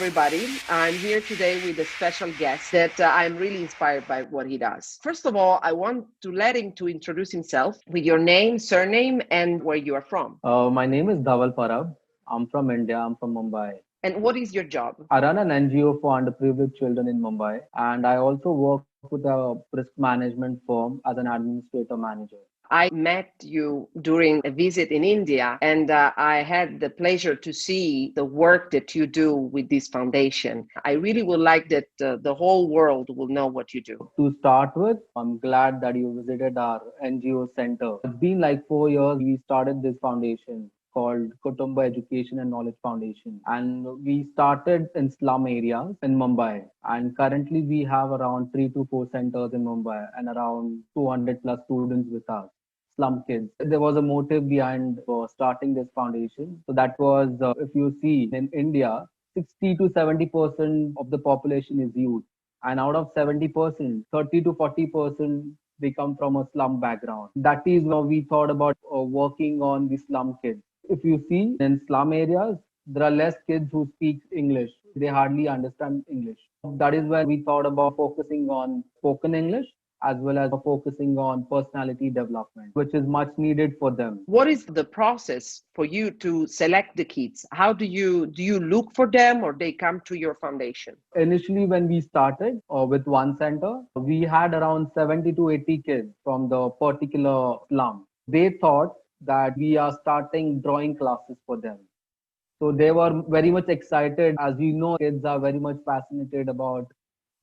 everybody. I'm here today with a special guest that I'm really inspired by what he does. First of all, I want to let him to introduce himself with your name, surname, and where you are from. My name is Dhaval Parab. I'm from India. I'm from Mumbai. And what is your job? I run an NGO for underprivileged children in Mumbai, and I also work with a risk management firm as an administrator manager. I met you during a visit in India, and I had the pleasure to see the work that you do with this foundation. I really would like that the whole world will know what you do. To start with, I'm glad that you visited our NGO center. It's been like 4 years. We started this foundation called Kotomba Education and Knowledge Foundation. And we started in slum areas in Mumbai. And currently we have around 3 to 4 centers in Mumbai and around 200 plus students with us. Slum kids. There was a motive behind starting this foundation. So that was, if you see in India, 60 to 70% of the population is youth. And out of 70%, 30 to 40%, they come from a slum background. That is why we thought about working on the slum kids. If you see in slum areas, there are less kids who speak English. They hardly understand English. That is why we thought about focusing on spoken English as well as focusing on personality development, which is much needed for them. What is the process for you to select the kids? How do you look for them, or they come to your foundation? Initially, when we started with one center, we had around 70 to 80 kids from the particular slum. They thought that we are starting drawing classes for them. So they were very much excited. As you know, kids are very much fascinated about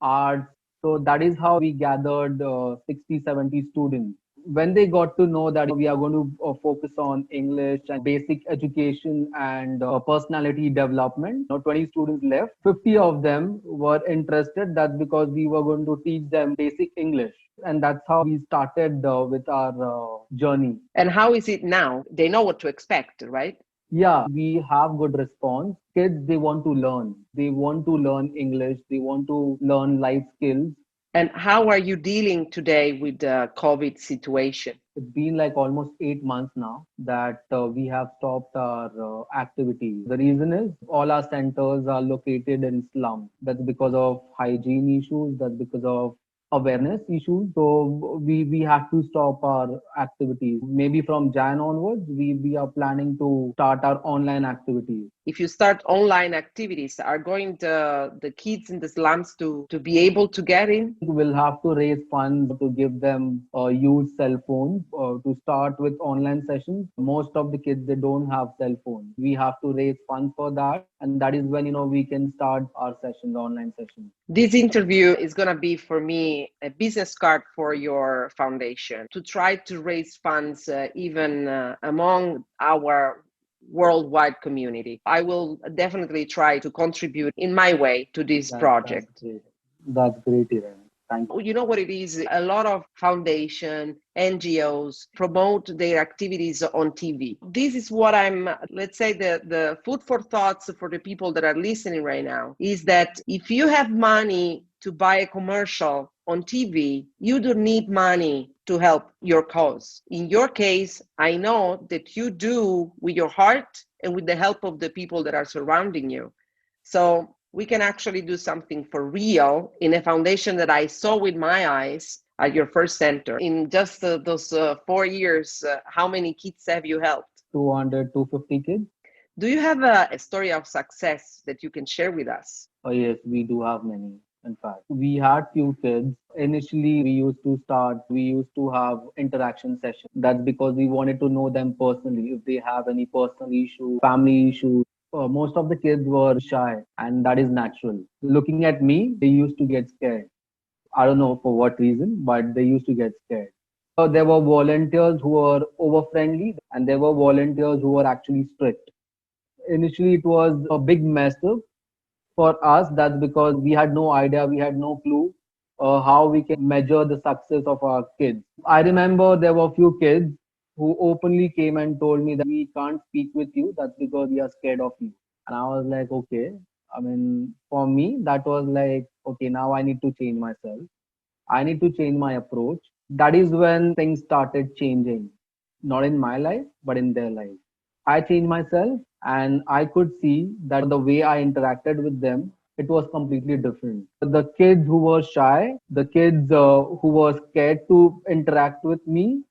art. So that is how we gathered 60, 70 students. When they got to know that we are going to focus on English and basic education and personality development, 20 students left. 50 of them were interested. That's because we were going to teach them basic English. And that's how we started with our journey. And how is it now? They know what to expect, right? Yeah, we have good response. Kids, they want to learn. They want to learn English. They want to learn life skills. And how are you dealing today with the COVID situation? It's been like almost 8 months now that we have stopped our activities. The reason is all our centers are located in slums. That's because of hygiene issues. That's because of awareness issues. So we have to stop our activities. Maybe from Jan onwards, we are planning to start our online activities. If you start online activities, are going the kids in the slums to be able to get in? We'll have to raise funds to give them use cell phones to start with online sessions. Most of the kids, they don't have cell phones. We have to raise funds for that. And that is when, we can start our sessions, online sessions. This interview is going to be for me a business card for your foundation to try to raise funds even among our worldwide community. I will definitely try to contribute in my way to this project. That's great, Irene. Thank you. You know what it is? A lot of foundation, NGOs promote their activities on TV. This is what let's say the food for thoughts for the people that are listening right now is that if you have money to buy a commercial on TV, you don't need money to help your cause. In your case, I know that you do with your heart and with the help of the people that are surrounding you. So we can actually do something for real in a foundation that I saw with my eyes at your first center. In just those 4 years, how many kids have you helped? 200, 250 kids. Do you have a story of success that you can share with us? Oh, yes, we do have many. In fact, we had few kids. Initially, we used to have interaction sessions. That's because we wanted to know them personally. If they have any personal issue, family issues, most of the kids were shy, and that is natural. Looking at me, they used to get scared. I don't know for what reason, but they used to get scared. So there were volunteers who were over friendly, and there were volunteers who were actually strict. Initially, it was a big mess up for us. That's because we had no idea, we had no clue how we can measure the success of our kids. I remember there were a few kids who openly came and told me that we can't speak with you. That's because we are scared of you. And I was like, okay. I mean, for me, that was like, okay, now I need to change myself. I need to change my approach. That is when things started changing, not in my life, but in their life. I changed myself. And I could see that the way I interacted with them, it was completely different. The kids who were shy, the kids who were scared to interact with me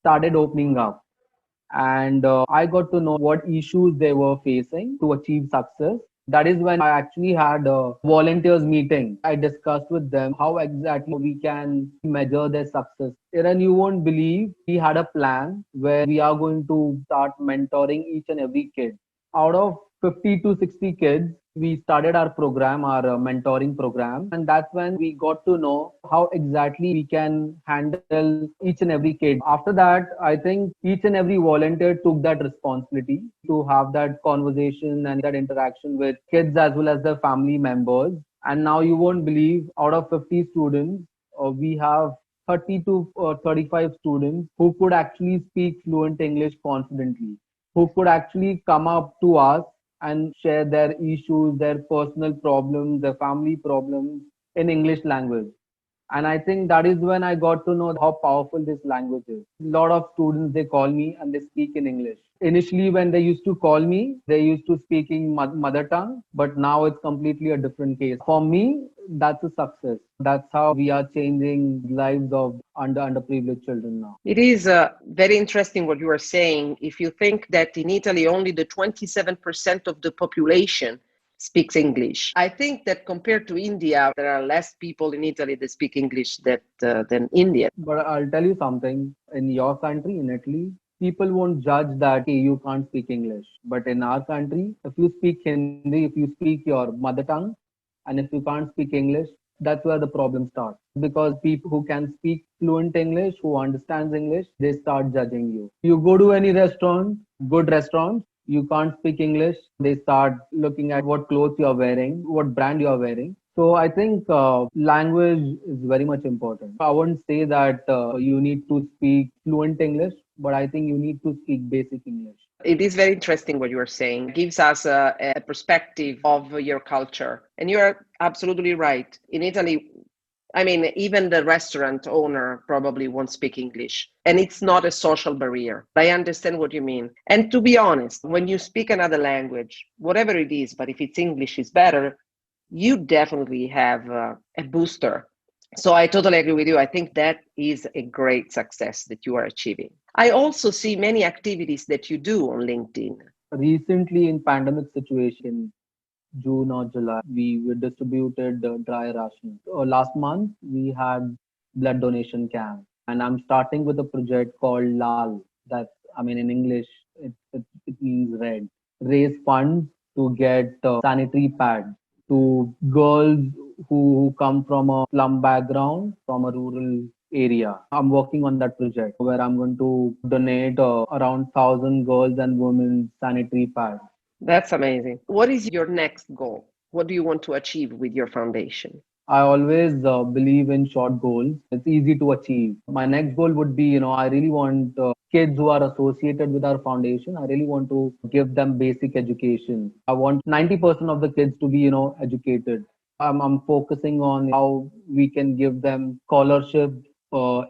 started opening up. And I got to know what issues they were facing to achieve success. That is when I actually had a volunteers meeting. I discussed with them how exactly we can measure their success. Iran, you won't believe we had a plan where we are going to start mentoring each and every kid. Out of 50 to 60 kids, we started our program, our mentoring program, and that's when we got to know how exactly we can handle each and every kid. After that, I think each and every volunteer took that responsibility to have that conversation and that interaction with kids as well as their family members. And now you won't believe, out of 50 students, we have 30 to 35 students who could actually speak fluent English confidently, who could actually come up to us and share their issues, their personal problems, their family problems in English language. And I think that is when I got to know how powerful this language is. A lot of students, they call me and they speak in English. Initially, when they used to call me, they used to speak in mother tongue, but now it's completely a different case. For me, that's a success. That's how we are changing lives of underprivileged children now. It is very interesting what you are saying. If you think that in Italy, only the 27% of the population speaks English. I think that compared to India, there are less people in Italy that speak English than India. But I'll tell you something. In your country, in Italy, people won't judge that "Hey, you can't speak English." But in our country, if you speak Hindi, if you speak your mother tongue, and if you can't speak English, that's where the problem starts. Because people who can speak fluent English, who understands English, they start judging you. You go to any restaurant, good restaurant, you can't speak English, they start looking at what clothes you're wearing, what brand you're wearing. So I think language is very much important. I wouldn't say that you need to speak fluent English, but I think you need to speak basic English. It is very interesting what you are saying. It gives us a perspective of your culture. And you are absolutely right. In Italy, I mean, even the restaurant owner probably won't speak English. And it's not a social barrier. I understand what you mean. And to be honest, when you speak another language, whatever it is, but if it's English is better, you definitely have a booster. So I totally agree with you. I think that is a great success that you are achieving. I also see many activities that you do on LinkedIn. Recently, in pandemic situation, June or July, we distributed dry rations. Last month, we had blood donation camp, and I'm starting with a project called LAL. That I mean, in English, it means red. Raise funds to get sanitary pads to girls who come from a slum background, from a rural area. I'm working on that project where I'm going to donate around 1,000 girls and women sanitary pads. That's amazing. What is your next goal? What do you want to achieve with your foundation? I always believe in short goals. It's easy to achieve. My next goal would be, I really want kids who are associated with our foundation. I really want to give them basic education. I want 90% of the kids to be, educated. I'm focusing on how we can give them scholarship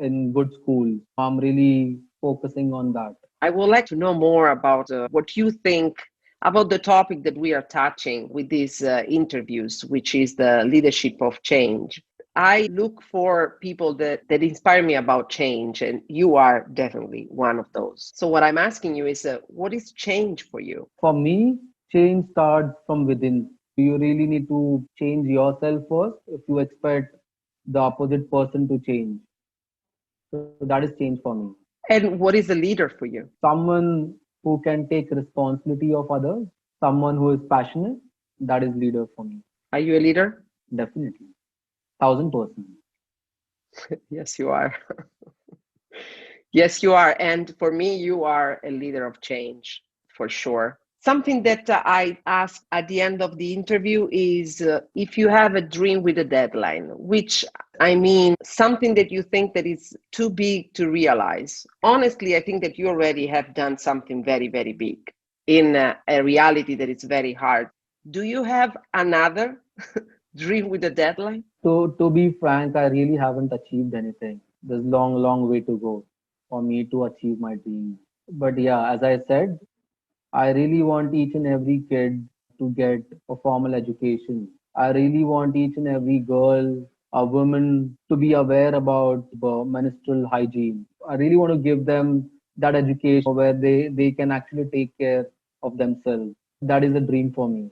in good schools. I'm really focusing on that. I would like to know more about what you think about the topic that we are touching with these interviews, which is the leadership of change. I look for people that inspire me about change, and you are definitely one of those. So, what I'm asking you is what is change for you? For me, change starts from within. You really need to change yourself first if you expect the opposite person to change. So that is change for me. And what is a leader for you? Someone who can take responsibility of others, someone who is passionate, that is leader for me. Are you a leader? Definitely. 1,000%. Yes, you are. Yes, you are. And for me, you are a leader of change for sure. Something that I ask at the end of the interview is if you have a dream with a deadline, which I mean, something that you think that is too big to realize. Honestly, I think that you already have done something very, very big in a reality that is very hard. Do you have another dream with a deadline? To be frank, I really haven't achieved anything. There's long way to go for me to achieve my dreams. But yeah, as I said, I really want each and every kid to get a formal education. I really want each and every girl, a woman to be aware about menstrual hygiene. I really want to give them that education where they can actually take care of themselves. That is a dream for me.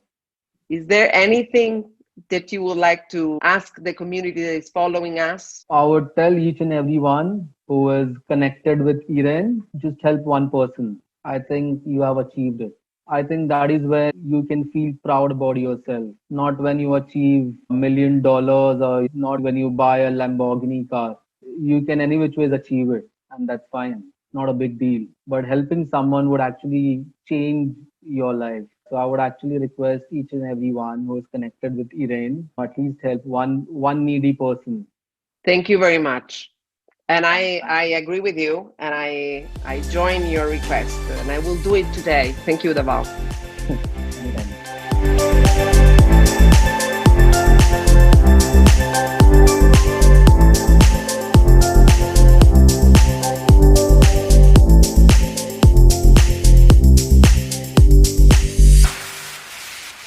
Is there anything that you would like to ask the community that is following us? I would tell each and everyone who is connected with Iran, just help one person. I think you have achieved it. I think that is where you can feel proud about yourself. Not when you achieve $1 million or not when you buy a Lamborghini car. You can any which ways achieve it, and that's fine. Not a big deal. But helping someone would actually change your life. So I would actually request each and everyone who is connected with Iran at least help one needy person. Thank you very much. And Thanks, I thanks. agree with you, and I join your request, and I will do it today. Thank you, Dhaval. Anytime.